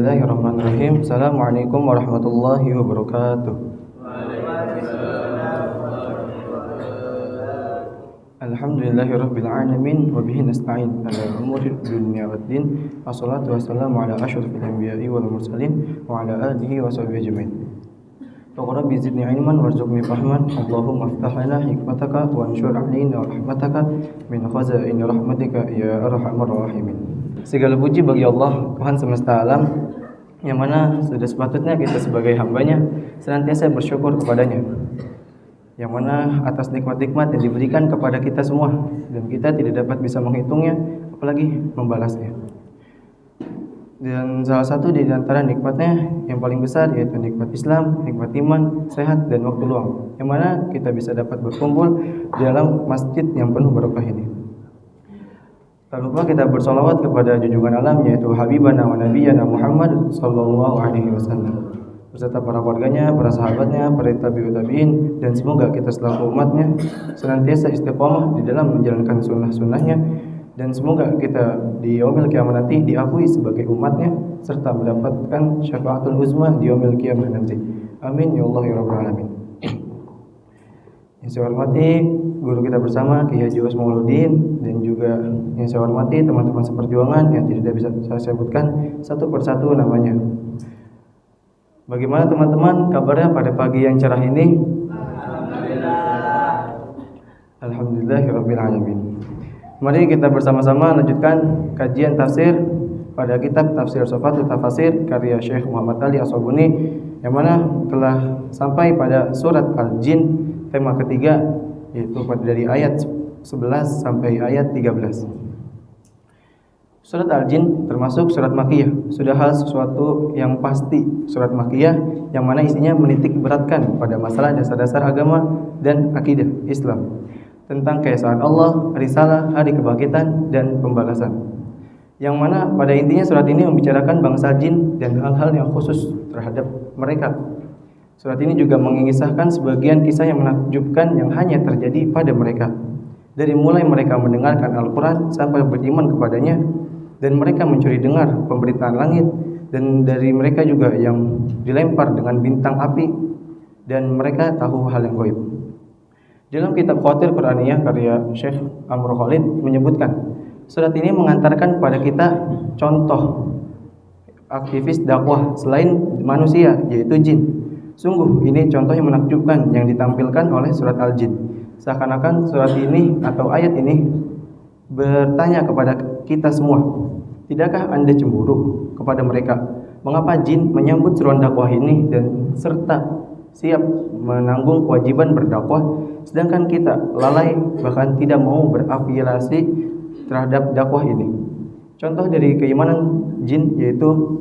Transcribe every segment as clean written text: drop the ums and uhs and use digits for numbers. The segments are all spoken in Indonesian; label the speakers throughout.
Speaker 1: Bismillahirrahmanirrahim. Assalamualaikum warahmatullahi wabarakatuh. Alhamdulillahirabbil alamin wa bihi nasta'in ala umuri dunya waddin. Wassalatu wassalamu ala asyrofil anbiya'i wal mursalin wa ala alihi wa sahbihi ajmain. Rabbi zidni ilman warzuqni fahman. Allahumma aftah lana hikmataka wa anshur alaina rahmataka min khazaini rahmatika ya arhamar rahimin. Segala puji bagi Allah, Tuhan semesta alam, yang mana sudah sepatutnya kita sebagai hambanya senantiasa bersyukur kepadanya, yang mana atas nikmat-nikmat yang diberikan kepada kita semua, dan kita tidak dapat bisa menghitungnya, apalagi membalasnya. Dan salah satu di antara nikmatnya yang paling besar yaitu nikmat Islam, nikmat iman, sehat, dan waktu luang, yang mana kita bisa dapat berkumpul di dalam masjid yang penuh barokah ini. Tak lupa kita bersolawat kepada junjungan alam yaitu Habibana wa Nabiyana Muhammad sallallahu alaihi wasallam beserta para keluarganya, para sahabatnya, para tabi'ut tabi'in, dan semoga kita selaku umatnya senantiasa istiqomah di dalam menjalankan sunnah-sunnahnya, dan semoga kita di yaumil qiyamah nanti diakui sebagai umatnya serta mendapatkan syafaatul uzma di yaumil qiyamah nanti. Amin ya Allah ya rabbal alamin. Yang saya hormati guru kita bersama Kiai Haji Uwais Mauludin, dan juga yang saya hormati teman-teman seperjuangan yang tidak bisa saya sebutkan satu persatu namanya. Bagaimana teman-teman kabarnya pada pagi yang cerah ini? Alhamdulillahirabbil alamin. Mari kita bersama-sama lanjutkan kajian tafsir pada kitab Tafsir Sofatul Tafasir karya Syekh Muhammad Ali As-Sabuni, yang mana telah sampai pada surat Al-Jin tema ketiga, yaitu dari ayat 11 sampai ayat 13. Surat Al-Jin termasuk surat Makkiyah. Sudah hal sesuatu yang pasti surat Makkiyah, yang mana isinya menitik beratkan pada masalah dasar-dasar agama dan akidah Islam, tentang keesaan Allah, risalah, hari kebangkitan, dan pembalasan. Yang mana pada intinya surat ini membicarakan bangsa jin dan hal-hal yang khusus terhadap mereka. Surat ini juga mengisahkan sebagian kisah yang menakjubkan yang hanya terjadi pada mereka, dari mulai mereka mendengarkan Al-Quran sampai beriman kepadanya, dan mereka mencuri dengar pemberitaan langit, dan dari mereka juga yang dilempar dengan bintang api, dan mereka tahu hal yang gaib. Dalam kitab Khawatir Quraniyah karya Syekh Amr Khalid menyebutkan, surat ini mengantarkan pada kita contoh aktivis dakwah selain manusia, yaitu jin. Sungguh ini contoh yang menakjubkan yang ditampilkan oleh surat Al-Jin. Seakan-akan surat ini atau ayat ini bertanya kepada kita semua, tidakkah Anda cemburu kepada mereka? Mengapa jin menyambut seruan dakwah ini dan serta siap menanggung kewajiban berdakwah, sedangkan kita lalai bahkan tidak mau berafiliasi terhadap dakwah ini? Contoh dari keimanan jin yaitu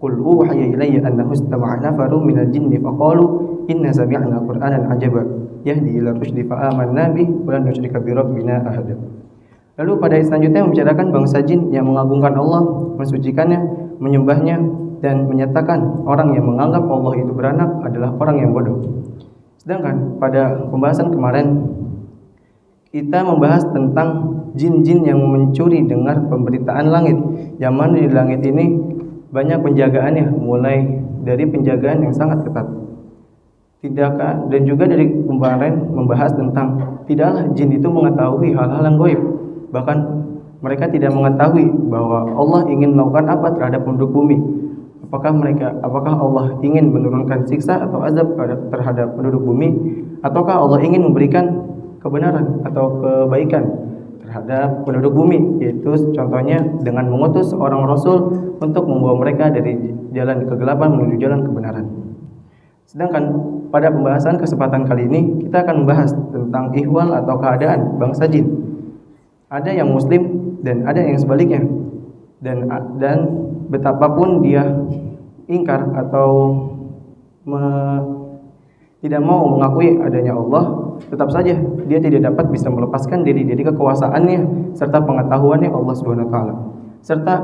Speaker 1: Qul uhiya ilayya annahu istama'a nafarun minal jinni faqalu inna sami'na qur'anan 'ajaba yahdi ila rusydi fa amanna bihi wa lan nusyrika bi rabbina ahada. Lalu pada ayat selanjutnya membicarakan bangsa jin yang mengagungkan Allah, mensucikannya, menyembahnya, dan menyatakan orang yang menganggap Allah itu beranak adalah orang yang bodoh. Sedangkan pada pembahasan kemarin kita membahas tentang jin-jin yang mencuri dengar pemberitaan langit, yang mana di langit ini banyak penjagaannya, mulai dari penjagaan yang sangat ketat. Tidakkah, dan juga dari kemarin membahas tentang tidaklah jin itu mengetahui hal-hal yang gaib. Bahkan mereka tidak mengetahui bahwa Allah ingin melakukan apa terhadap penduduk bumi. Apakah Allah ingin menurunkan siksa atau azab terhadap penduduk bumi, ataukah Allah ingin memberikan kebenaran atau kebaikan terhadap penduduk bumi, yaitu contohnya dengan mengutus seorang rasul untuk membawa mereka dari jalan kegelapan menuju jalan kebenaran. Sedangkan pada pembahasan kesempatan kali ini kita akan membahas tentang ihwal atau keadaan bangsa jin. Ada yang muslim dan ada yang sebaliknya, dan betapapun dia ingkar atau tidak mau mengakui adanya Allah, tetap saja dia tidak dapat bisa melepaskan diri dari kekuasaannya serta pengetahuannya Allah Subhanahu wa taala. Serta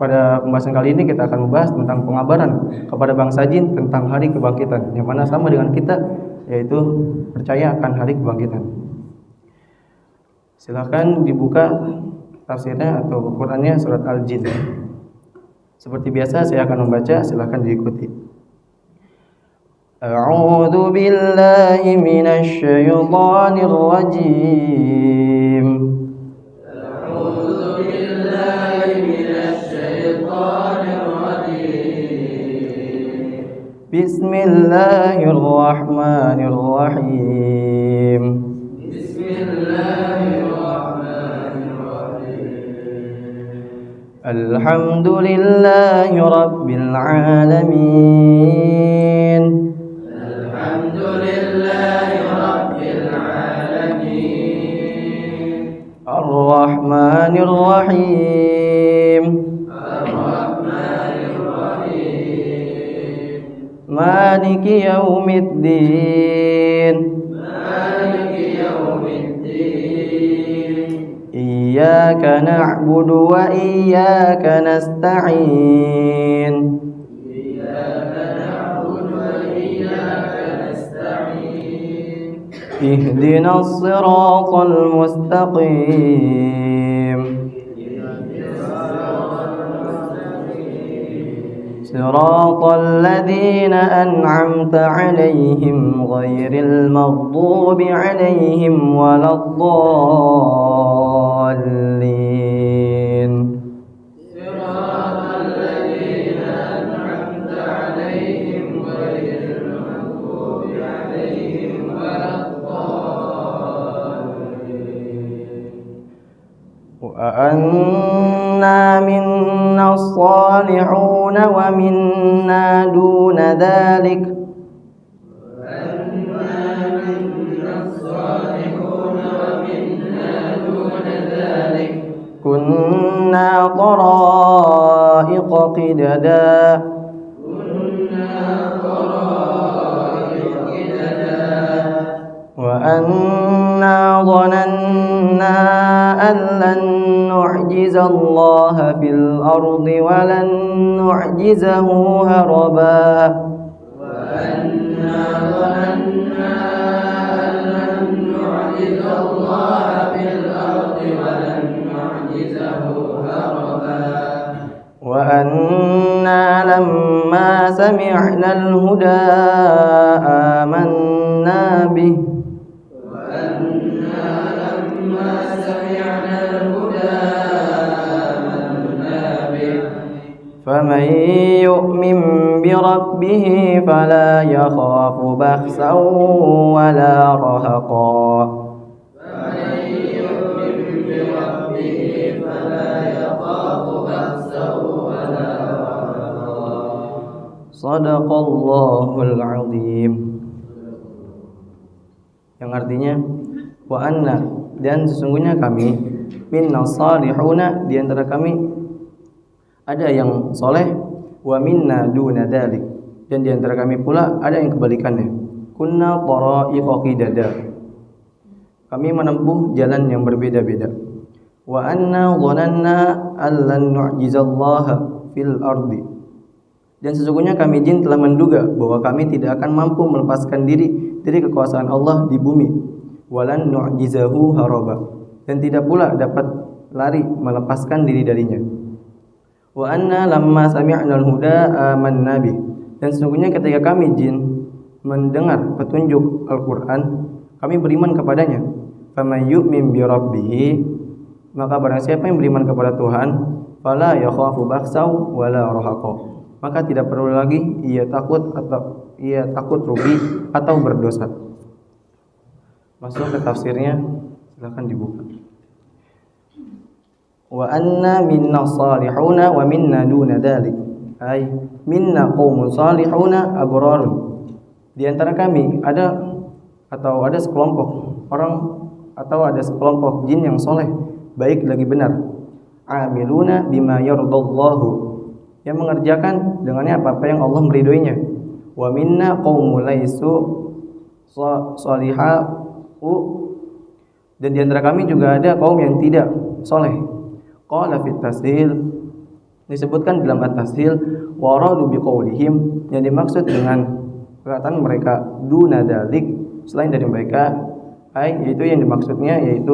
Speaker 1: pada pembahasan kali ini kita akan membahas tentang pengabaran kepada bangsa jin tentang hari kebangkitan, yang mana sama dengan kita, yaitu percaya akan hari kebangkitan. Silakan dibuka tafsirnya atau Qurannya surat Al-Jin. Seperti biasa saya akan membaca, silakan diikuti. A'udzu billahi minasy syaithanir rajim. A'udzu billahi minasy syaithanir rajim. Bismillahirrahmanirrahim. Alhamdulillahi rabbil alamin. Alhamdulillahi rabbil alamin. Ar-Rahmanir Rahim. Ar-Rahmanir Rahim. Maliki yaumiddin. Maliki yaumiddin. Iyyaka na'budu wa iyyaka nasta'in. Iyyaka na'budu wa iyyaka nasta'in. Ihdinas siratal mustaqim. Siratal ladzina an'amta 'alaihim ghairil maghdubi 'alaihim waladdallin. Siratal ladzina an'amta 'alaihim ghairil maghdubi 'alaihim waladdallin. Wa anna minna as-salihun wa minna duna dhalik. Kunna tara'iqa qidada. Wa anna dhananna an lan nu'jiza Allah fil ardi wa lan nu'jizahu haraba. Wa anna dhananna an lan nu'jiza Allah fil ardi wa lan nu'jizahu haraba. Wa anna lamma sami'na al-huda amanna bih. فمن يؤمن بربه فلا يخاف بخسا ولا رهقا. Shadaqallahul azim. Yang artinya wa anna, dan sesungguhnya kami, minna salihuna, di antara kami ada yang soleh, wa minna duna dzalik, dan di antara kami pula ada yang kebalikannya. Kunna tara'iqa qidada, kami menempuh jalan yang berbeda-beda. Wa anna dhananna allan nu'jizallaha fil ardi, dan sesungguhnya kami jin telah menduga bahwa kami tidak akan mampu melepaskan diri dari kekuasaan Allah di bumi. Walan nu'jizahu haraba, dan tidak pula dapat lari melepaskan diri darinya. Wa anna lamma sami'na al-huda amanna bih, dan sesungguhnya ketika kami jin mendengar petunjuk Al-Qur'an, kami beriman kepadanya. Faman yu'min bi rabbih, maka barang siapa yang beriman kepada Tuhan, fala yakhafu bakhsaw wala rahaqa, maka tidak perlu lagi ia takut rugi atau berdosa. Masuk ke tafsirnya, silakan dibuka. Wa anna minna salihuna wa minna duna dzalik, ay minna qaumun salihuna abrarun, di antara kami ada sekelompok orang atau ada sekelompok jin yang soleh, baik lagi benar. Amiluna bima yardallahu, yang mengerjakan dengannya apa-apa yang Allah meridhoinya. Wa minna qaumul laisu salihau, dan di antara kami juga ada kaum yang tidak soleh. Qala fit tashil, disebutkan dalam at-tashil, wa radu biqaulihim, yang dimaksud dengan perkataan mereka duna dzalik, selain dari mereka, yaitu yang dimaksudnya yaitu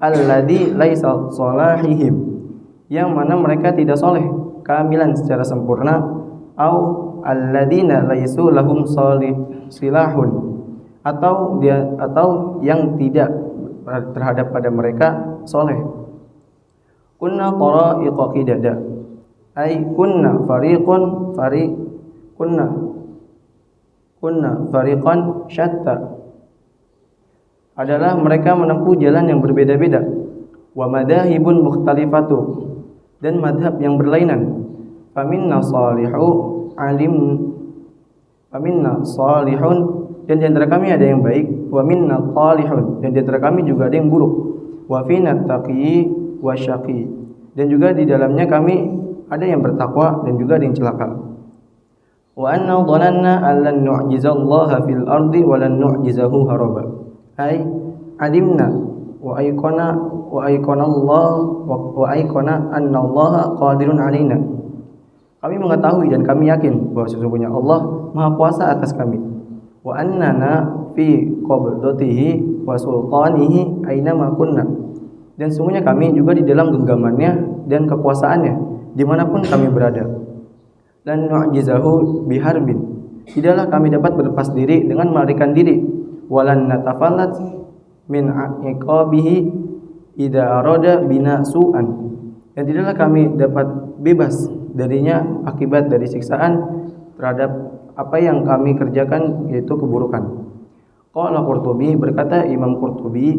Speaker 1: alladzi laisa salahihim, yang mana mereka tidak soleh. kamilan secara sempurna, au alladzina laisu lahum silahun, atau yang tidak terhadap pada mereka soleh. Kunna qara'iqa qidada, ay kunna fariqan syatta, adalah mereka menempuh jalan yang berbeda-beda, wa madahibun mukhtalifatu, dan madhab yang berlainan. Faminna salihun, dan di antara kami ada yang baik, wa minna talihun, dan di antara kami juga ada yang buruk, wa fina taqi wa syaqi, dan juga di dalamnya kami ada yang bertakwa dan juga ada yang celaka. Wa anna dhananna an lan nu'jizallaha fil ardi wa lan nu'jizahu haraba, ay alimna wa aikona anna Allaha qadirun alaina. Kami mengetahui dan kami yakin bahwa sesungguhnya Allah Maha Kuasa atas kami. Wa annana fi qabdatihi wa sultanihi aina ma kunna, dan sesungguhnya kami juga di dalam genggamannya dan kekuasaannya dimanapun kami berada. Lan nu'jizahu biharbin, tidaklah kami dapat berlepas diri dengan melarikan diri. Walan natafallat min iqabihi idza arada bina su'an, dan tidaklah kami dapat bebas darinya akibat dari siksaan terhadap apa yang kami kerjakan, yaitu keburukan. Qala Qurtubi, berkata Imam Qurtubi,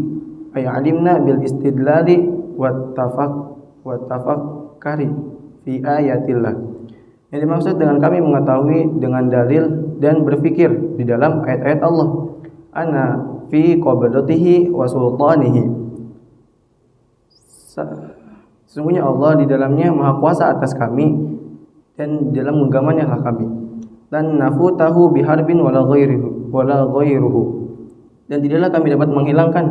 Speaker 1: ay alimna bil istidlali wa tafakkari fi ayatillah. Yang dimaksud dengan kami mengetahui dengan dalil dan berfikir di dalam ayat-ayat Allah. Ana fi qabdatihi wa sultanihi, sesungguhnya Allah di dalamnya Maha Kuasa atas kami dan di dalam genggamannya lah kami. Dan nafutahu biharbin wala ghairuhu, dan tidaklah kami dapat menghilangkan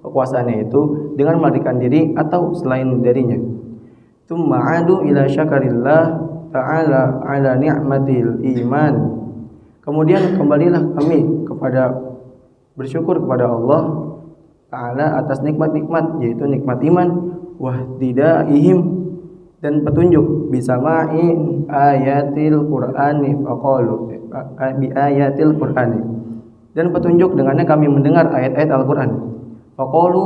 Speaker 1: kekuasaannya itu dengan melarikan diri atau selain darinya. Tsumma adu ila syakarillah ta'ala ala ni'matil iman, kemudian kembalilah kami kepada bersyukur kepada Allah Ta'ala atas nikmat-nikmat, yaitu nikmat iman, wahtidaihim, dan petunjuk, bisama'i ayatil qur'ani faqalu, bi ayatil qur'ani, dan petunjuk dengannya kami mendengar ayat-ayat Al-Qur'an. Faqalu,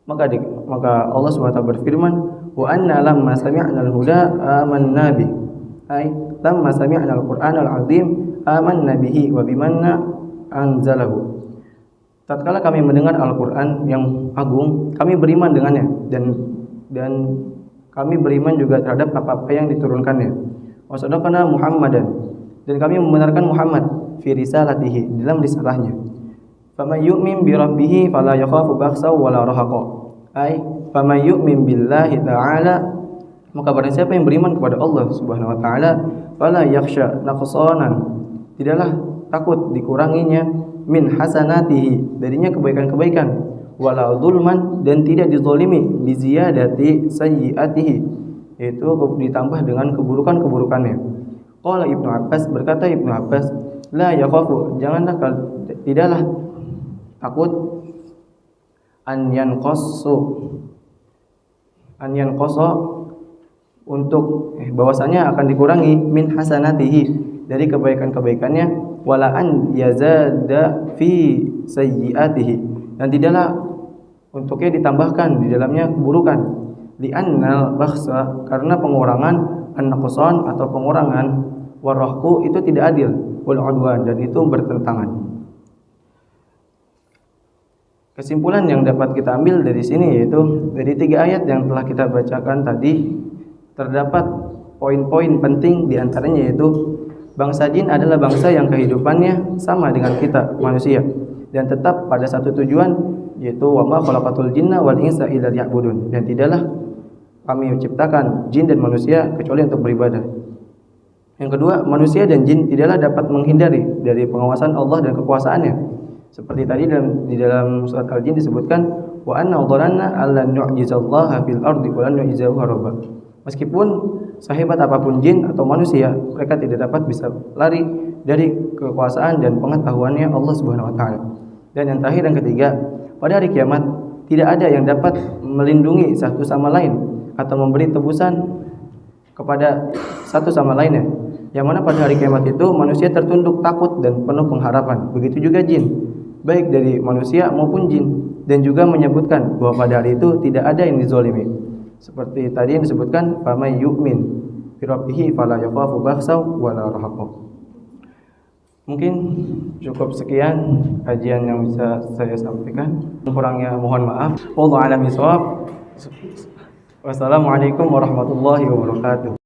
Speaker 1: maka Allah SWT berfirman, wa anna lamma sami'na al-huda amanna bih, ay lamma sami'na al-Qur'an al-azim amanna bihi wa bimanna anzalahu. Tatkala kami mendengar Al-Qur'an yang agung, kami beriman dengannya, dan kami beriman juga terhadap apa-apa yang diturunkannya. Wa sadaqana Muhammadan, dan kami membenarkan Muhammad fi risalatihi, dalam risalahnya. Faman yu'min bi rabbih fala yakhafu bakhsa wala rahaqa, ay faman yu'min billahi ta'ala, maka barang siapa yang beriman kepada Allah Subhanahu wa taala, fala yakhsha naqsanan, tidaklah takut dikuranginya, min hasanatihi, darinya kebaikan-kebaikan, wala zulman, dan tidak dizalimi, bi ziyadati sayyiatihi, yaitu ditambah dengan keburukan-keburukannya. Qala Ibnu Abbas, berkata Ibnu Abbas, la yakhafu, tidaklah takut, an yanqasa, untuk bahwasanya akan dikurangi, min hasanatihi, dari kebaikan-kebaikannya, wala an yazada fi sayyiatihi, dan tidaklah untuknya ditambahkan di dalamnya keburukan. Li annal bakhsa, karena pengurangan, an-naqsan atau pengurangan, warahku itu tidak adil, wal udwan, dan itu bertentangan. Kesimpulan yang dapat kita ambil dari sini yaitu dari 3 ayat yang telah kita bacakan tadi, terdapat poin-poin penting, di antaranya yaitu bangsa jin adalah bangsa yang kehidupannya sama dengan kita manusia dan tetap pada satu tujuan, yaitu wa ma khalaqatul jinna wal insa illa liya'budun, dan tidaklah kami menciptakan jin dan manusia kecuali untuk beribadah. Yang kedua, manusia dan jin tidaklah dapat menghindari dari pengawasan Allah dan kekuasaannya. Seperti tadi di dalam surat Al-Jin disebutkan, wa anna dhananna allan nu'jizallaha fil ardi wa lan nu'jizahu haraba. Meskipun sehebat apapun jin atau manusia, mereka tidak dapat bisa lari dari kekuasaan dan pengetahuannya Allah Subhanahu wa taala. Dan yang terakhir, yang ketiga, pada hari kiamat tidak ada yang dapat melindungi satu sama lain atau memberi tebusan kepada satu sama lainnya. Yang mana pada hari kiamat itu manusia tertunduk takut dan penuh pengharapan. Begitu juga jin, baik dari manusia maupun jin. Dan juga menyebutkan bahwa pada hari itu tidak ada yang dizalimi. Seperti tadi yang disebutkan, "Famay yu'min bi rabbih fala yakhafu bakhsaw wala rahaqa." Mungkin cukup sekian kajian yang bisa saya sampaikan. Kurangnya mohon maaf. Wallahu a'lam bishawab. Wassalamualaikum warahmatullahi wabarakatuh.